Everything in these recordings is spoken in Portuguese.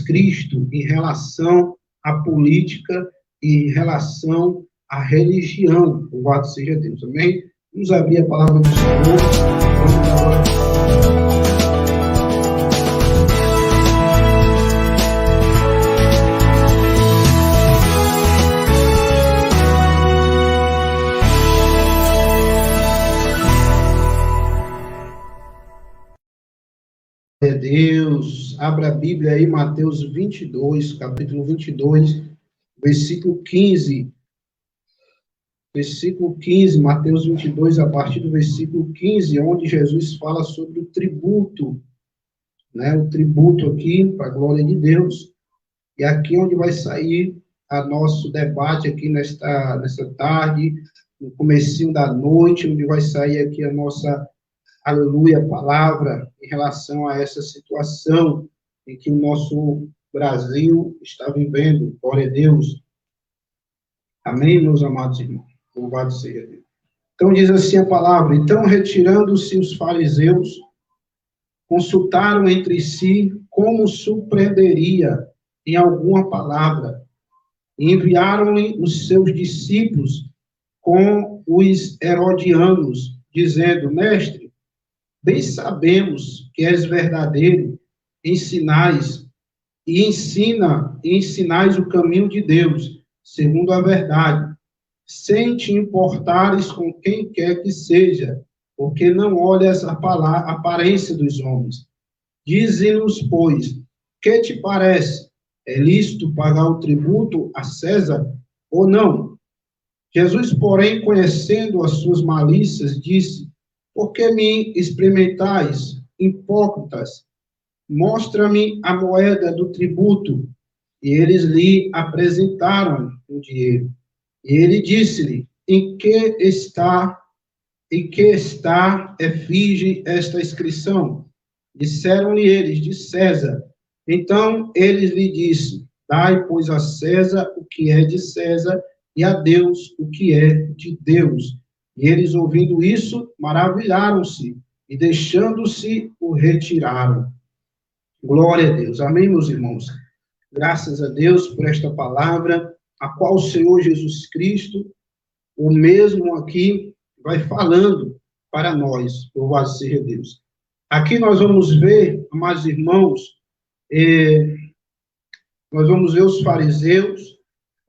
Cristo em relação à política e em relação à religião. Louvado seja Deus, amém? Vamos abrir a palavra do Senhor. Vamos agora. Deus, abra a Bíblia aí, Mateus 22, capítulo 22, versículo 15. Versículo 15, Mateus 22, a partir do versículo 15, onde Jesus fala sobre o tributo, né? O tributo aqui, para a glória de Deus. E aqui onde vai sair a nosso debate aqui nesta tarde, no comecinho da noite, onde vai sair aqui a nossa, aleluia, palavra em relação a essa situação em que o nosso Brasil está vivendo. Glória a Deus. Amém, meus amados irmãos. Louvado seja Deus. Então diz assim a palavra: então, retirando-se os fariseus, consultaram entre si como surpreenderia em alguma palavra, e enviaram-lhe os seus discípulos com os herodianos, dizendo: mestre, bem sabemos que és verdadeiro em sinais, e ensinais o caminho de Deus, segundo a verdade, sem te importares com quem quer que seja, porque não olhas a aparência dos homens. Dize-nos, pois, que te parece? É lícito pagar o tributo a César ou não? Jesus, porém, conhecendo as suas malícias, disse: por que me experimentais, hipócritas? Mostra-me a moeda do tributo. E eles lhe apresentaram o dinheiro. E ele disse-lhe: em que está efígie esta inscrição? Disseram-lhe eles: de César. Então eles lhe disse: dai, pois, a César o que é de César, e a Deus o que é de Deus. E eles, ouvindo isso, maravilharam-se, e deixando-se, o retiraram. Glória a Deus. Amém, meus irmãos? Graças a Deus por esta palavra, a qual o Senhor Jesus Cristo, o mesmo aqui, vai falando para nós. Louvado seja Deus. Aqui nós vamos ver, amados irmãos, nós vamos ver os fariseus,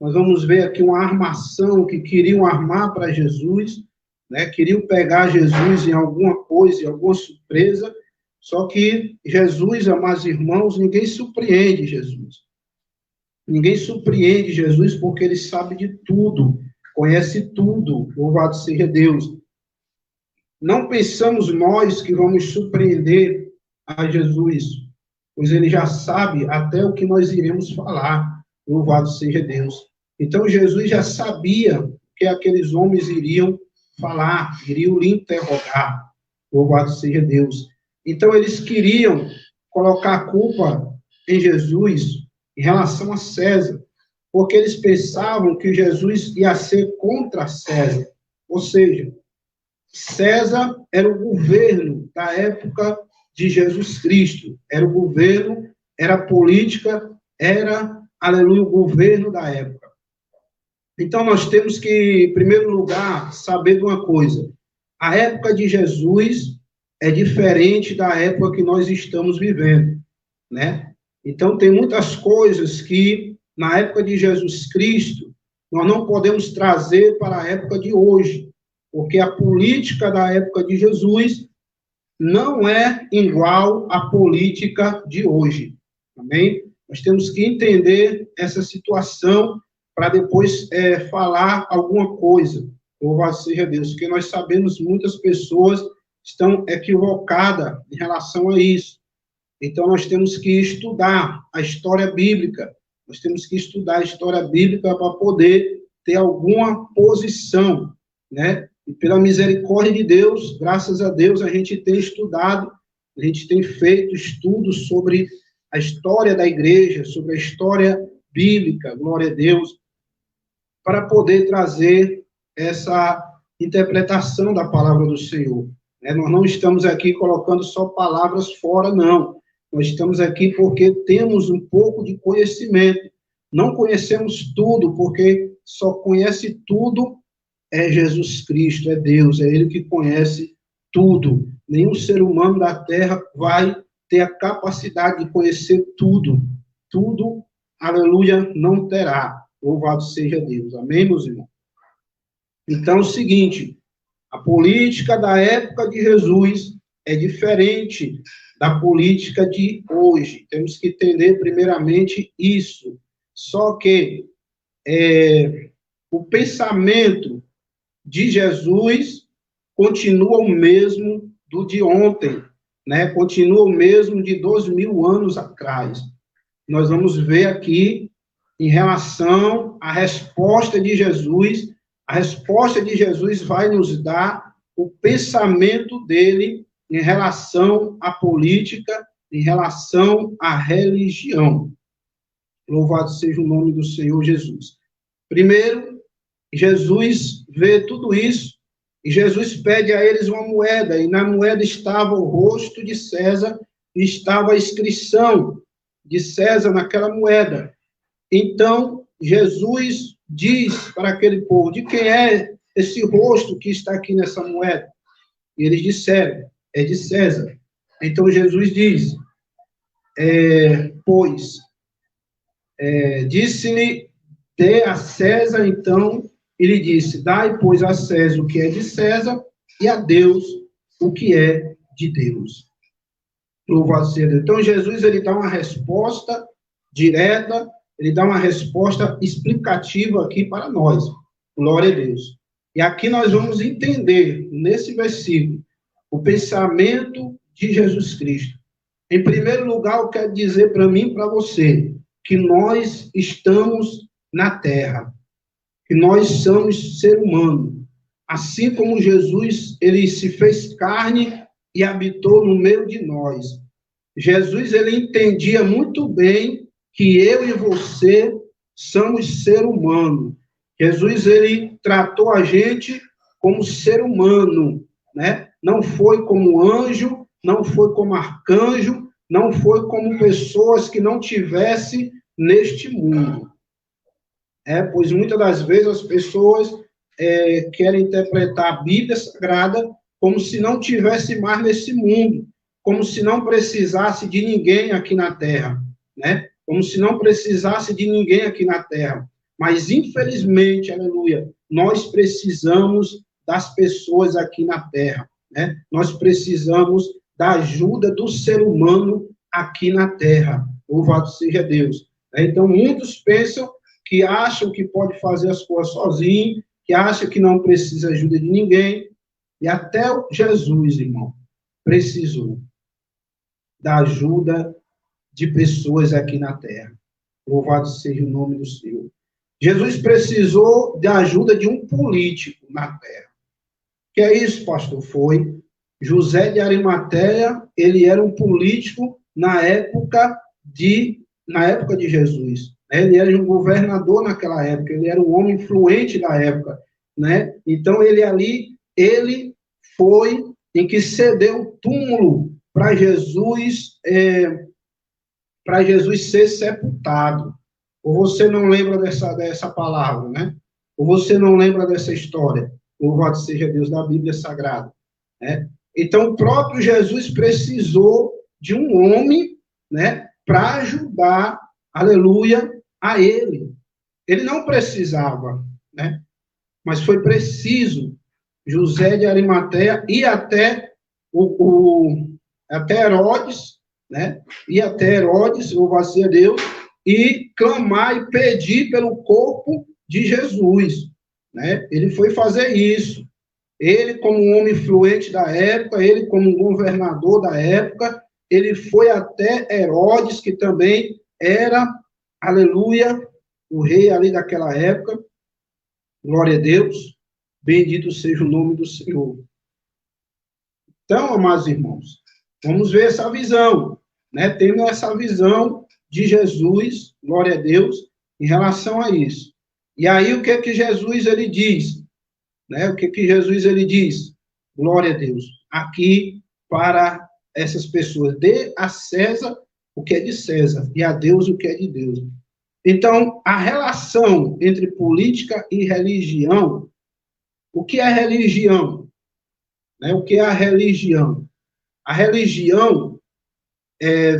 nós vamos ver aqui uma armação que queriam armar para Jesus, né? Queriam pegar Jesus em alguma coisa, em alguma surpresa, só que Jesus, amados irmãos, ninguém surpreende Jesus. Ninguém surpreende Jesus porque ele sabe de tudo, conhece tudo. Louvado seja Deus. Não pensamos nós que vamos surpreender a Jesus, pois ele já sabe até o que nós iremos falar. Louvado seja Deus. Então Jesus já sabia que aqueles homens iriam falar, iriam lhe interrogar. Louvado seja Deus. Então eles queriam colocar a culpa em Jesus em relação a César, porque eles pensavam que Jesus ia ser contra César. Ou seja, César era o governo da época de Jesus Cristo. Era o governo, era a política, era, aleluia, o governo da época. Então nós temos que, em primeiro lugar, saber de uma coisa. A época de Jesus é diferente da época que nós estamos vivendo, né? Então, tem muitas coisas que, na época de Jesus Cristo, nós não podemos trazer para a época de hoje, porque a política da época de Jesus não é igual à política de hoje, amém? Nós temos que entender essa situação para depois falar alguma coisa. Louvado seja Deus, porque nós sabemos muitas pessoas estão equivocadas em relação a isso. Então, nós temos que estudar a história bíblica. Nós temos que estudar a história bíblica para poder ter alguma posição, né? E pela misericórdia de Deus, graças a Deus, a gente tem estudado, a gente tem feito estudos sobre a história da igreja, sobre a história bíblica, glória a Deus, para poder trazer essa interpretação da palavra do Senhor. Nós não estamos aqui colocando só palavras fora, não. Nós estamos aqui porque temos um pouco de conhecimento. Não conhecemos tudo, porque só conhece tudo é Jesus Cristo, é Deus, é Ele que conhece tudo. Nenhum ser humano da Terra vai ter a capacidade de conhecer tudo. Tudo, aleluia, não terá. Louvado seja Deus. Amém, meus irmãos? Então, é o seguinte, a política da época de Jesus é diferente da política de hoje. Temos que entender, primeiramente, isso. Só que o pensamento de Jesus continua o mesmo do de ontem, né? Continua o mesmo de 2000 anos atrás. Nós vamos ver aqui, em relação à resposta de Jesus, a resposta de Jesus vai nos dar o pensamento dele em relação à política, em relação à religião. Louvado seja o nome do Senhor Jesus. Primeiro, Jesus vê tudo isso, e Jesus pede a eles uma moeda, e na moeda estava o rosto de César, e estava a inscrição de César naquela moeda. Então, Jesus diz para aquele povo, de quem é esse rosto que está aqui nessa moeda? E eles disseram, é de César. Então, Jesus diz, disse-lhe, dê a César, então, ele disse, dai, pois, a César o que é de César, e a Deus o que é de Deus. Louvado seja Deus. Então, Jesus, ele dá uma resposta direta, ele dá uma resposta explicativa aqui para nós. Glória a Deus. E aqui nós vamos entender, nesse versículo, o pensamento de Jesus Cristo. Em primeiro lugar, eu quero dizer para mim e para você, que nós estamos na terra, que nós somos ser humano. Assim como Jesus, ele se fez carne e habitou no meio de nós. Jesus, ele entendia muito bem que eu e você somos ser humano. Jesus, ele tratou a gente como ser humano, né? Não foi como anjo, não foi como arcanjo, não foi como pessoas que não tivessem neste mundo. Pois muitas das vezes as pessoas querem interpretar a Bíblia Sagrada como se não tivesse mais nesse mundo, como se não precisasse de ninguém aqui na Terra, né? Como se não precisasse de ninguém aqui na Terra. Mas, infelizmente, aleluia, nós precisamos das pessoas aqui na Terra, né? Nós precisamos da ajuda do ser humano aqui na Terra. Louvado seja Deus. Então, muitos pensam que acham que pode fazer as coisas sozinho, que acham que não precisa ajuda de ninguém. E até Jesus, irmão, precisou da ajuda de pessoas aqui na terra. Louvado seja o nome do Senhor. Jesus precisou da ajuda de um político na terra. Que é isso, pastor? Foi José de Arimateia, ele era um político na época de Jesus. Ele era um governador naquela época, ele era um homem influente da época, né? Então, ele foi em que cedeu o túmulo para Jesus ser sepultado. Ou você não lembra dessa palavra, né? Ou você não lembra dessa história? Louvado seja Deus da Bíblia Sagrada, né? Então, o próprio Jesus precisou de um homem, né, para ajudar, aleluia, a ele. Ele não precisava, né? Mas foi preciso José de Arimateia e até até Herodes, né? E até Herodes, louvado seja Deus, e clamar e pedir pelo corpo de Jesus, né? Ele foi fazer isso. Ele, como um homem influente da época, ele, como um governador da época, ele foi até Herodes, que também era, aleluia, o rei ali daquela época. Glória a Deus. Bendito seja o nome do Senhor. Então, amados irmãos, vamos ver essa visão, né? Tendo essa visão de Jesus, glória a Deus, em relação a isso. E aí, o que Jesus ele diz? Né? O que Jesus ele diz? Glória a Deus. Aqui para essas pessoas. Dê a César o que é de César, e a Deus o que é de Deus. Então, a relação entre política e religião, o que é religião? Né? O que é a religião? A religião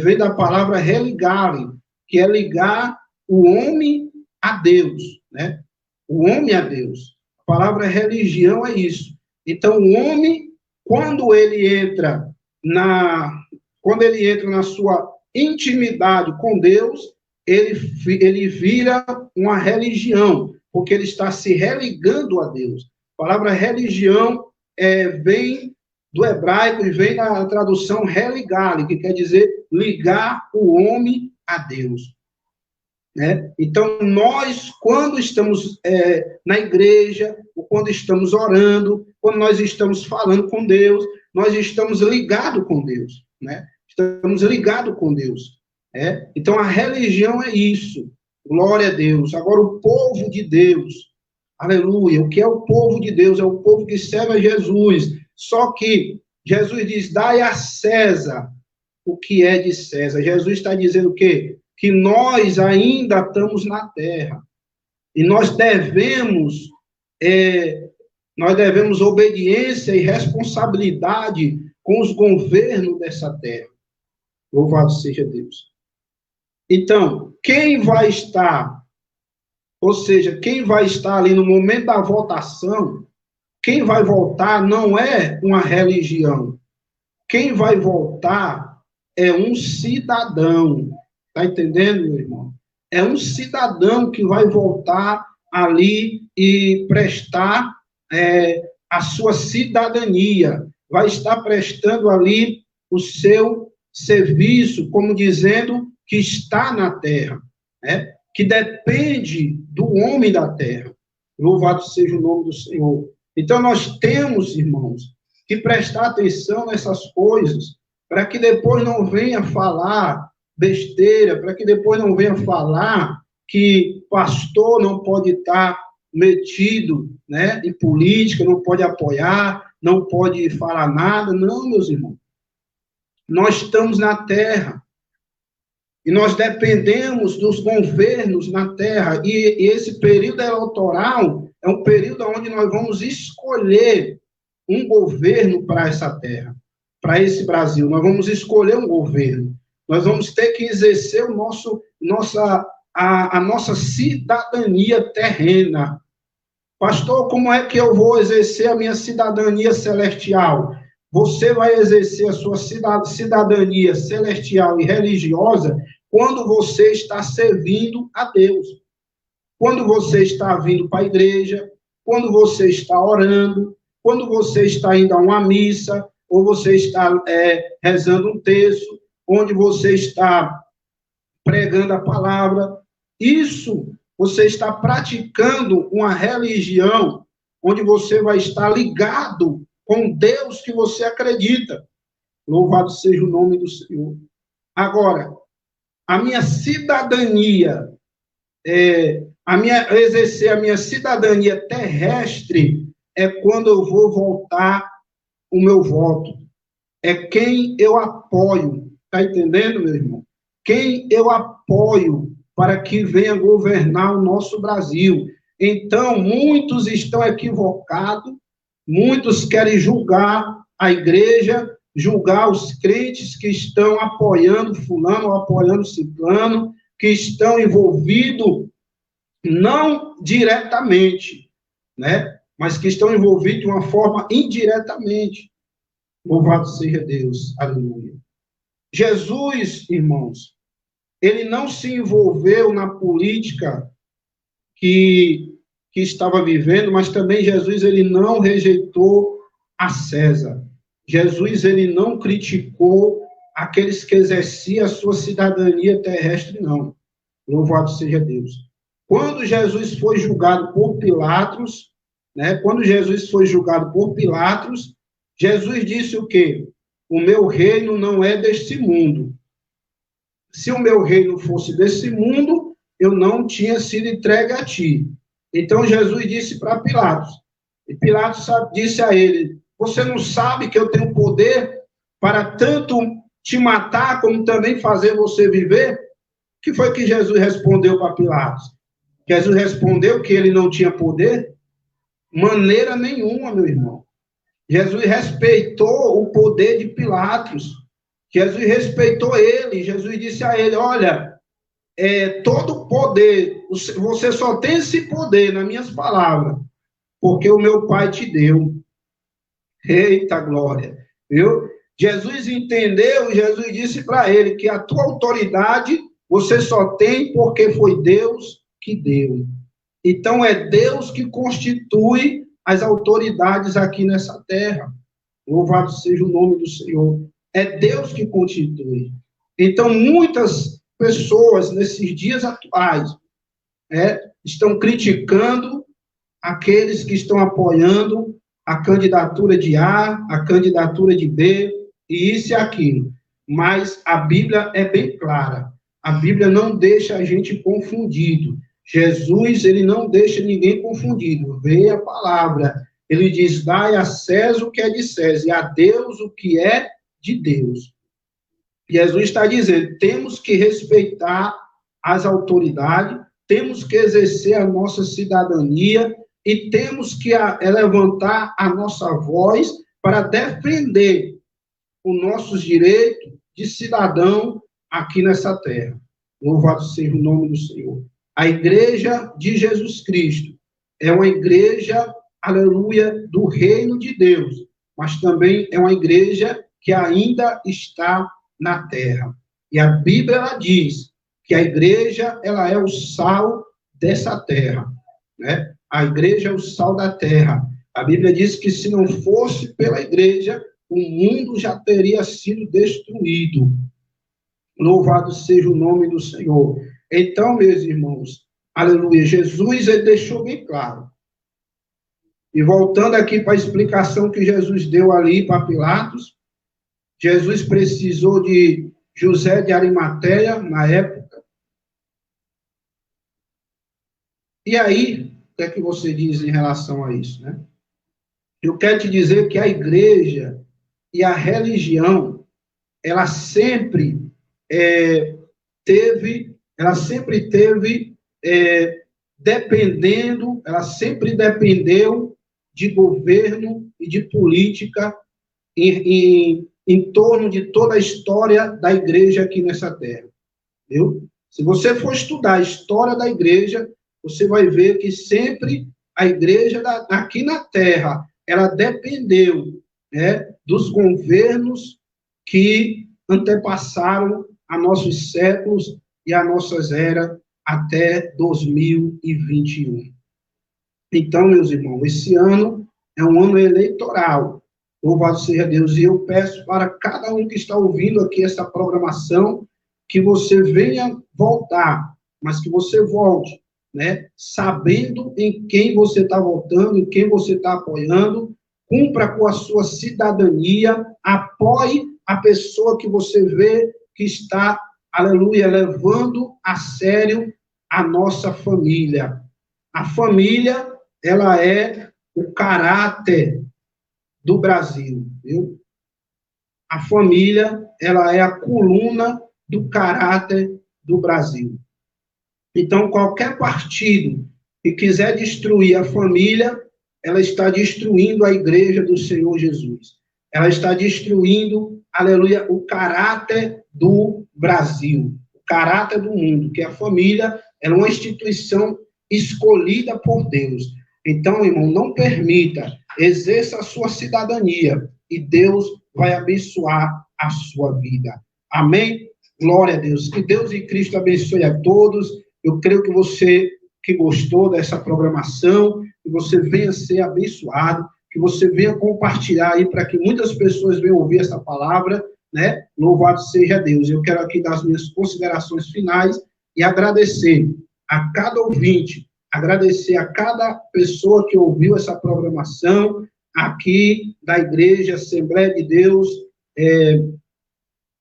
vem da palavra religare, que é ligar o homem a Deus, né? O homem a Deus. A palavra religião é isso. Então, o homem, quando ele entra na sua intimidade com Deus, ele vira uma religião, porque ele está se religando a Deus. A palavra religião vem do hebraico e vem da tradução religare, que quer dizer ligar o homem a Deus. Né? Então, nós, quando estamos na igreja, ou quando estamos orando, quando nós estamos falando com Deus, nós estamos ligados com Deus. Né? Estamos ligados com Deus. Então, a religião é isso. Glória a Deus. Agora, o povo de Deus, aleluia. O que é o povo de Deus? É o povo que serve a Jesus. Só que Jesus diz, dai a César o que é de César. Jesus está dizendo o quê? Que nós ainda estamos na terra. E nós devemos obediência e responsabilidade com os governos dessa terra. Louvado seja Deus. Então, quem vai estar, ou seja, quem vai estar ali no momento da votação, quem vai votar não é uma religião. Quem vai votar é um cidadão. Está entendendo, meu irmão? É um cidadão que vai votar ali e prestar a sua cidadania. Vai estar prestando ali o seu serviço, como dizendo que está na terra, né? Que depende do homem da terra. Louvado seja o nome do Senhor. Então, nós temos, irmãos, que prestar atenção nessas coisas, para que depois não venha falar besteira, para que depois não venha falar que pastor não pode estar metido, né, em política, não pode apoiar, não pode falar nada. Não, meus irmãos. Nós estamos na terra. E nós dependemos dos governos na terra. E esse período eleitoral é um período onde nós vamos escolher um governo para essa terra, para esse Brasil. Nós vamos escolher um governo. Nós vamos ter que exercer a nossa cidadania terrena. Pastor, como é que eu vou exercer a minha cidadania celestial? Você vai exercer a sua cidadania celestial e religiosa quando você está servindo a Deus. Quando você está vindo para a igreja, quando você está orando, quando você está indo a uma missa, ou você está rezando um texto, onde você está pregando a palavra. Isso, você está praticando uma religião onde você vai estar ligado com Deus que você acredita. Louvado seja o nome do Senhor. Agora, a minha cidadania, exercer a minha cidadania terrestre é quando eu vou voltar o meu voto. É quem eu apoio. Está entendendo, meu irmão? Quem eu apoio para que venha governar o nosso Brasil. Então, muitos estão equivocados, muitos querem julgar a igreja, julgar os crentes que estão apoiando fulano, ou apoiando ciclano, que estão envolvidos, não diretamente, né? Mas que estão envolvidos de uma forma indiretamente. Louvado seja Deus. Aleluia. Jesus, irmãos, ele não se envolveu na política que estava vivendo, mas também Jesus, ele não rejeitou a César. Jesus, ele não criticou aqueles que exerciam a sua cidadania terrestre, não. Louvado seja Deus. Quando Jesus foi julgado por Pilatos, né? Quando Jesus foi julgado por Pilatos, Jesus disse o quê? O meu reino não é deste mundo. Se o meu reino fosse desse mundo, eu não tinha sido entregue a ti. Então Jesus disse para Pilatos, e Pilatos disse a ele, você não sabe que eu tenho poder para tanto te matar, como também fazer você viver? O que foi que Jesus respondeu para Pilatos? Jesus respondeu que ele não tinha poder? Maneira nenhuma, meu irmão. Jesus respeitou o poder de Pilatos. Jesus respeitou ele. Jesus disse a ele, olha, todo poder, você só tem esse poder, nas minhas palavras, porque o meu Pai te deu. Eita glória, viu? Jesus entendeu, Jesus disse para ele que a tua autoridade você só tem porque foi Deus que deu. Então é Deus que constitui as autoridades aqui nessa terra. Louvado seja o nome do Senhor. É Deus que constitui. Então muitas pessoas nesses dias atuais estão criticando aqueles que estão apoiando a candidatura de A, a candidatura de B, e isso e aquilo. Mas a Bíblia é bem clara. A Bíblia não deixa a gente confundido. Jesus, ele não deixa ninguém confundido. Vê a palavra. Ele diz, dai a César o que é de César, e a Deus o que é de Deus. Jesus está dizendo, temos que respeitar as autoridades, temos que exercer a nossa cidadania, e temos que levantar a nossa voz para defender os nossos direitos de cidadão aqui nessa terra. Louvado seja o nome do Senhor. A igreja de Jesus Cristo é uma igreja, aleluia, do reino de Deus, mas também é uma igreja que ainda está na terra. E a Bíblia ela diz que a igreja ela é o sal dessa terra, né? A igreja é o sal da terra. A Bíblia diz que se não fosse pela igreja, o mundo já teria sido destruído. Louvado seja o nome do Senhor. Então, meus irmãos, aleluia, Jesus ele deixou bem claro. E voltando aqui para a explicação que Jesus deu ali para Pilatos, Jesus precisou de José de Arimateia, na época. E aí, o que é que você diz em relação a isso, né? Eu quero te dizer que a igreja e a religião, ela sempre teve dependendo, ela sempre dependeu de governo e de política em torno de toda a história da igreja aqui nessa terra. Viu? Se você for estudar a história da igreja, você vai ver que sempre a igreja aqui na terra, ela dependeu, né, dos governos que antepassaram a nossos séculos e a nossas eras até 2021. Então, meus irmãos, esse ano é um ano eleitoral. Louvado seja Deus. E eu peço para cada um que está ouvindo aqui essa programação, que você venha voltar, mas que você volte, né, sabendo em quem você está votando, em quem você está apoiando, cumpra com a sua cidadania, apoie a pessoa que você vê que está, aleluia, levando a sério a nossa família. A família, ela é o caráter do Brasil, viu? A família, ela é a coluna do caráter do Brasil. Então, qualquer partido que quiser destruir a família, ela está destruindo a igreja do Senhor Jesus. Ela está destruindo, aleluia, o caráter do Brasil, o caráter do mundo, que a família é uma instituição escolhida por Deus. Então, irmão, não permita, exerça a sua cidadania e Deus vai abençoar a sua vida. Amém? Glória a Deus. Que Deus e Cristo abençoe a todos. Eu creio que você que gostou dessa programação, que você venha ser abençoado, que você venha compartilhar aí para que muitas pessoas venham ouvir essa palavra, né? Louvado seja Deus. Eu quero aqui dar as minhas considerações finais e agradecer a cada ouvinte, agradecer a cada pessoa que ouviu essa programação aqui da Igreja Assembleia de Deus,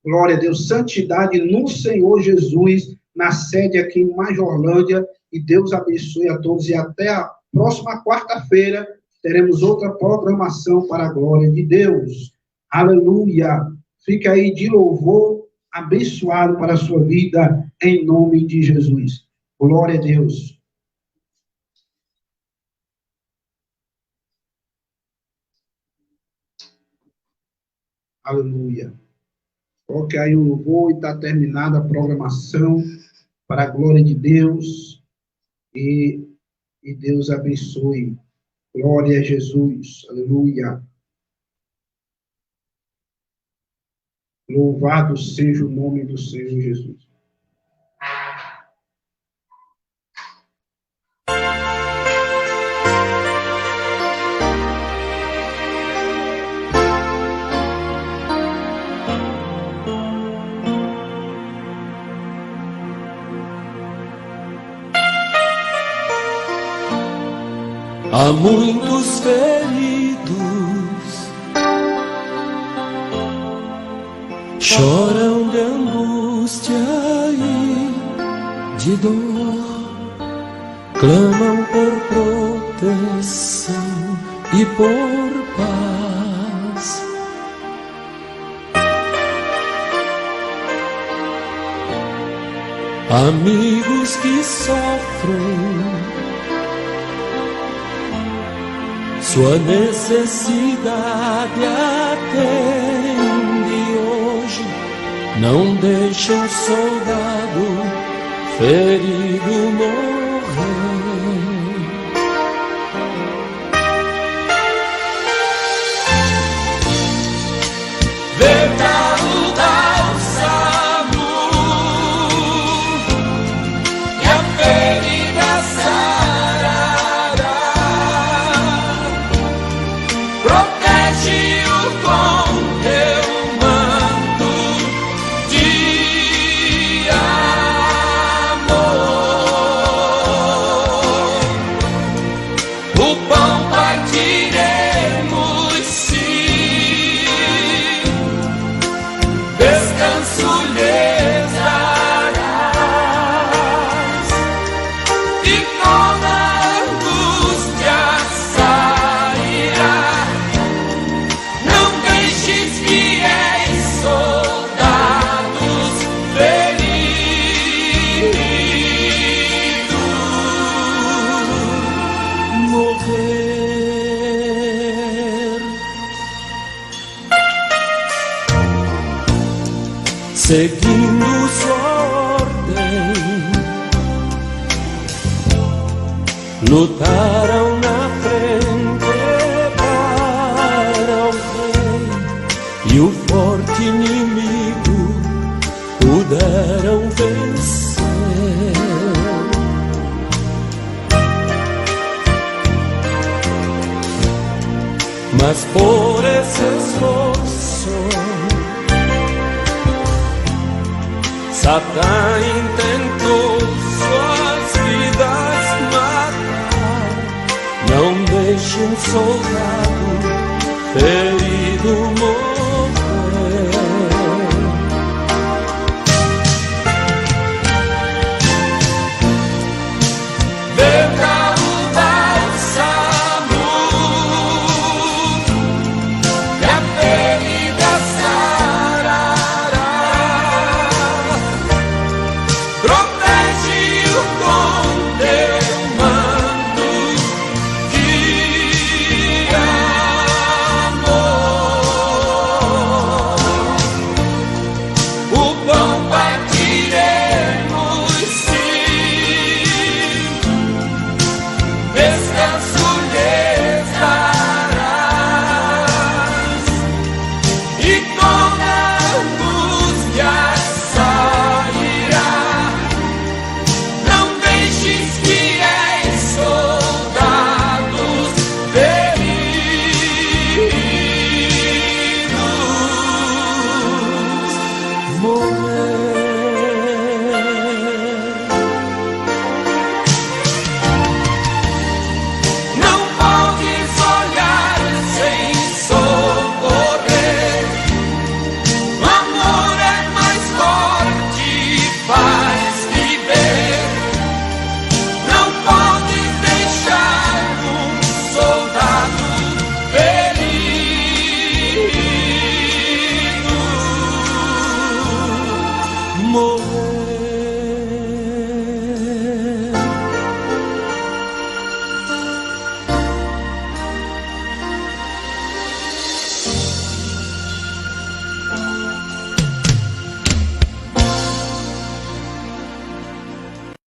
glória a Deus, santidade no Senhor Jesus, na sede aqui em Majorlândia, e Deus abençoe a todos, e até a próxima quarta-feira teremos outra programação para a glória de Deus. Aleluia! Fique aí de louvor, abençoado para a sua vida, em nome de Jesus. Glória a Deus. Aleluia. Coloque aí o louvor e está terminada a programação para a glória de Deus. E Deus abençoe. Glória a Jesus. Aleluia. Louvado seja o nome do Senhor Jesus. Há muitos feridos, choram de angústia e de dor, clamam por proteção e por paz. Amigos que sofrem sua necessidade atende hoje, não deixa um soldado ferido morrer. Verdade ao salmo e a ferida sarará. Protege-o com teu manto de amor. O pão partiremos, sim, descanso lhes darás, e toda angústia sairá. Não deixes fiéis soldados feridos morrer. Seguindo sua ordem, lutaram na frente para o rei, e o forte inimigo puderam vencer. Mas por esse esforço Satã intentou suas vidas matar. Não deixe um soldado ferido